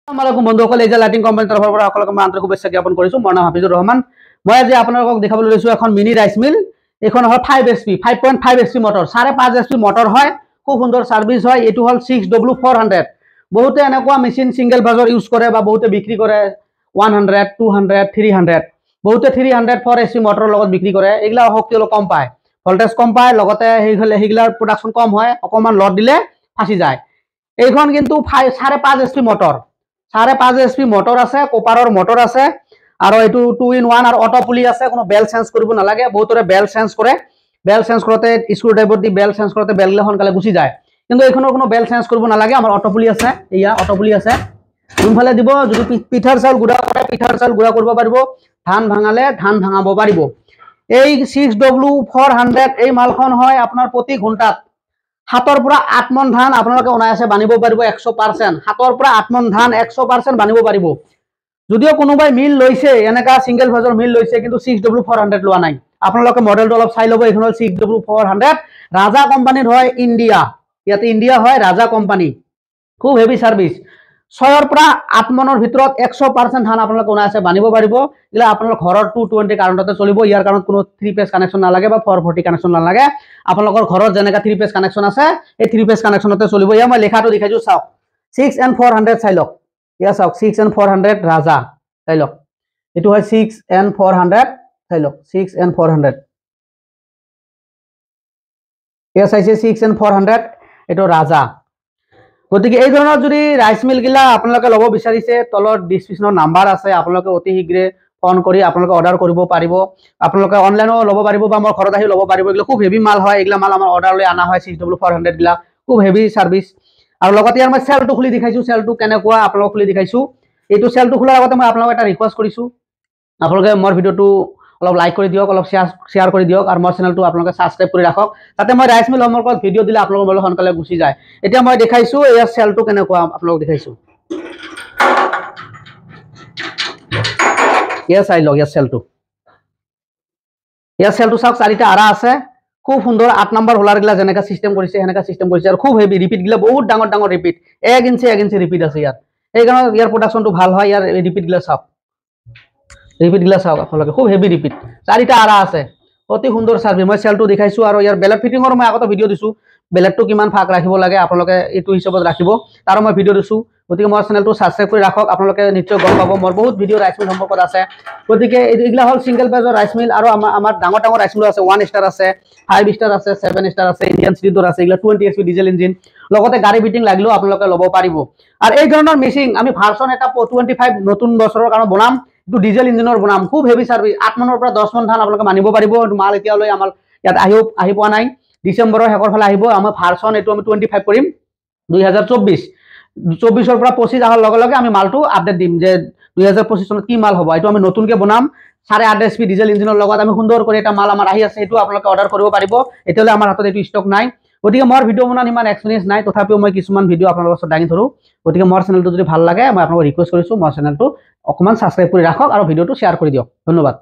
আসসালামু বন্ধুসকল, এই যে লাইটিং কোম্পানীৰ তৰফৰ পৰা সকলোকে মই আন্তৰিক শুভেচ্ছা জ্ঞাপন কৰিছো। মোৰ নাম হাফিজুৰ ৰহমান। মই আজি আপোনালোকক দেখাবলৈ লৈছো এখন মিনি ৰাইচ মিল। এইখন হয় 5 HP 5.5 HP motor, 5.5 HP motor হয়, খুব সুন্দৰ সাৰ্ভিস হয়। এইটো হল 6W400। বহুতে এনেকুৱা মেচিন সিঙ্গেল ফাজৰ ইউজ কৰে বা বহুতে বিক্ৰী কৰে 100, 200, 300। বহুতে 300 4 HP মটৰৰ লগত বিক্ৰী কৰে। এগুলা শক্তি অলপ কম পায়, ভোল্টেজ কম পায়, লগতে সেইগুলাৰ প্ৰডাকশন কম হয়, অকমান লড দিলে ফাঁসি যায়। এইখন কিন্তু 5.5 HP মটৰ, 5.5 HP মটৰ আছে, কপাৰৰ মটৰ আছে, আৰু এইটো 2-in-1 আৰু অটো পুলি আছে। কোনো বেল চেঞ্জ কৰিব নালাগে। বহুতৰে বেল চেঞ্জ কৰে, বেল চেঞ্জ কৰোতে স্ক্ৰু ড্ৰাইভাৰ দি বেল চেঞ্জ কৰোতে বেলগুলো সোনকালে গুচি যায়, কিন্তু এইখনৰ কোনো বেল চেঞ্জ কৰিব নালাগে। আমাৰ অটো পুলি আছে, এয়া অটো পুলি আছে। যোনফালে দিব, যদি পিঠাৰ চাউল গুড়া কৰে পিঠাৰ চাউল গুড়া কৰিব পাৰিব, ধান ভাঙালে ধান ভাঙাব পাৰিব। এই 6W400 এই মালখন হয় আপোনাৰ প্ৰতি ঘণ্টাত 7 পৰা 8 মন ধান আপোনালোকে অনায়াসে বানিব পাৰিব। 100% 7 পৰা 8 মন ধান 100% বানিব পাৰিব। যদিও কোনোবাই মিল লৈছে, এনেকা সিঙ্গেল ফাজৰ মিল লৈছে, কিন্তু 6W400 লোৱা নাই। আপোনালোকে মডেলটো অলপ চাই ল'ব। এইখন হল 6W400, ৰাজা কোম্পানীৰ হয়, ইণ্ডিয়া। ইয়াতে ইণ্ডিয়া হয়, ৰাজা কোম্পানী। খুব হেভি সাৰ্ভিস। 6 পৰা 8 মনৰ ভিতৰত 100% ধান আপোনালোকে অনায়াসে বানিব পাৰিব। ইলা আপোনালোকৰ ঘৰৰ 220 কাৰেণ্টতে চলিব। ইয়াৰ কাৰণত কোনো 3 ফেজ কানেকশন নালাগে বা 440 কানেকশন নালাগে। আপোনালোকৰ ঘৰত যেনেকা 3 ফেজ কানেকশন আছে, এই 3 ফেজ কানেকশনতে চলিব। ইয়া মই লেখাটো দেখাইছো, চাওক 6N400 চাই লওক। ইয়া চাওক 6N400 ৰাজা চাই লওক। এটো হয় 6N400 চাই লওক, 6N400। ইয়া চাইছে 6N400, এটো ৰাজা। গতিকে এই ধৰণৰ যদি ৰাইচ মিল গিলা আপোনালোকে ল'ব বিচাৰিছে, তলৰ ডিসক্ৰিপশনৰ নাম্বাৰ আছে, আপোনালোকে অতি শীঘ্ৰে ফোন কৰি আপোনালোকে অৰ্ডাৰ কৰিব পাৰিব। আপোনালোকে অনলাইনও ল'ব পাৰিব বা মোৰ ঘৰত আহি ল'ব পাৰিব। এগুলো খুব হেভি মাল হয়। এগুলা মাল আমাৰ অৰ্ডাৰ লৈ আনা হয়। 6W400 গিলা খুব হেভি সাৰ্ভিস। আৰু লগতে ইয়াৰ মই সেলটো খুলি দেখাইছো, সেলটো কেনেকুৱা আপোনালোকক খুলি দেখাইছো। এইটো সেলটো খোলাৰ আগতে মই আপোনালোকক এটা ৰিকুৱেষ্ট কৰিছো, আপোনালোকে মোৰ ভিডিওটো অলপ লাইক কৰি দিয়ক, অলপ শেয়াৰ কৰি দিয়ক, আৰু মোৰ চেনেলটো আপোনালোকে সাবস্ক্ৰাইব কৰি ৰাখক, যাতে মই ৰাইচ মিল সম্পৰ্কত ভিডিও দিলে আপোনালোকৰ মোবাইল সোনকালে গুচি যায়। এতিয়া মই দেখাইছো ইয়াৰ সেলটো কেনেকুৱা আপোনালোকক দেখাইছো। ইয়াৰ চাই লওক, ইয়াৰ সেলটো, ইয়াৰ সেলটো চাওক, 4টা আৰা আছে। খুব সুন্দৰ 8 নম্বৰ হোলাৰ গিলা যেনেকা সিস্টেম কৰিছে সেনেকা সিস্টেম কৰিছে, আৰু খুব হেভি ৰিপিট গিলা বহুত ডাঙৰ ডাঙৰ ৰিপিট, 1 ইঞ্চি ৰিপিট আছে ইয়াত। এইকাৰণে ইয়াৰ প্ৰডাকশনটো ভাল হয়। ইয়াৰ ৰিপিট গিলা চাওক, ৰিপিট গিলা চাওক আপোনালোকে, খুব হেভি ৰিপিট। 4টা আৰা আছে, অতি সুন্দৰ সাৰ্ভিস। মই সেলটো দেখাইছো, আৰু ইয়াৰ বেলেট ফিটিংৰ মই আগতে ভিডিও দিছো। বেলেটটো কিমান ফাক ৰাখিব লাগে আপোনালোকে এইটো হিচাপত ৰাখিব, তাৰো মই ভিডিও দিছো। গতিকে মোৰ চেনেলটো সাবস্ক্ৰাইব কৰি ৰাখক, আপোনালোকে নিশ্চয় গম পাব। মোৰ বহুত ভিডিও ৰাইচ মিল সম্পৰ্কত আছে। গতিকে এইগিলা হল সিঙ্গেল পেজৰ ৰাইচ মিল, আৰু আমাৰ ডাঙৰ ডাঙৰ ৰাইচ মিল আছে। 1 ষ্টাৰ আছে, 5 ষ্টাৰ আছে, 7 ষ্টাৰ আছে, ইণ্ডিয়ান সিৰিজৰ আছে। এগুলা 20 HP ডিজেল ইঞ্জিন, লগতে গাড়ী ফিটিং লাগিলেও আপোনালোকে ল'ব পাৰিব। আৰু এই ধৰণৰ মেচিন আমি ভাৰ্সন এটা 25 নতুন বছৰৰ কাৰণে বনাম। এইটো ডিজেল ইঞ্জিনৰ বনাম, খুব হেভি সাৰ্ভিস। 8 মনৰ পৰা 10 মন ধান আপোনালোকে মানিব পাৰিব। এইটো মাল এতিয়ালৈ আমাৰ ইয়াত আহি পোৱা নাই। ডিসেম্বৰৰ শেষৰ ফালে আহিব। আমাৰ ভাৰ্সন এইটো আমি 25 কৰিম 2024। 24ৰ পৰা 25 অহাৰ লগে লগে আমি মালটো আপডেট দিম যে 2025 চনত কি মাল হ'ব। এইটো আমি নতুনকে বনাম 8.5 HP ডিজেল ইঞ্জিনৰ লগত আমি সুন্দৰ কৰি এটা মাল আমাৰ আহি আছে। এইটো আপোনালোকে অৰ্ডাৰ কৰিব পাৰিব। এতিয়ালৈ আমাৰ হাতত এইটো ষ্টক নাই। গতিকে মোৰ ভিডিও বনাত ইমান এক্সপিৰিয়েন্স নাই, তথাপিও মই কিছুমান ভিডিও আপোনালোকৰ ওচৰত দাঙি ধৰো। গতিকে মোৰ চেনেলটো যদি ভাল লাগে, মই আপোনালোকক ৰিকুৱেষ্ট কৰিছো মোৰ চেনেলটো অকমান সাবস্ক্ৰাইব কৰি ৰাখক আৰু ভিডিওটো শ্বেয়াৰ কৰি দিয়ক। ধন্যবাদ।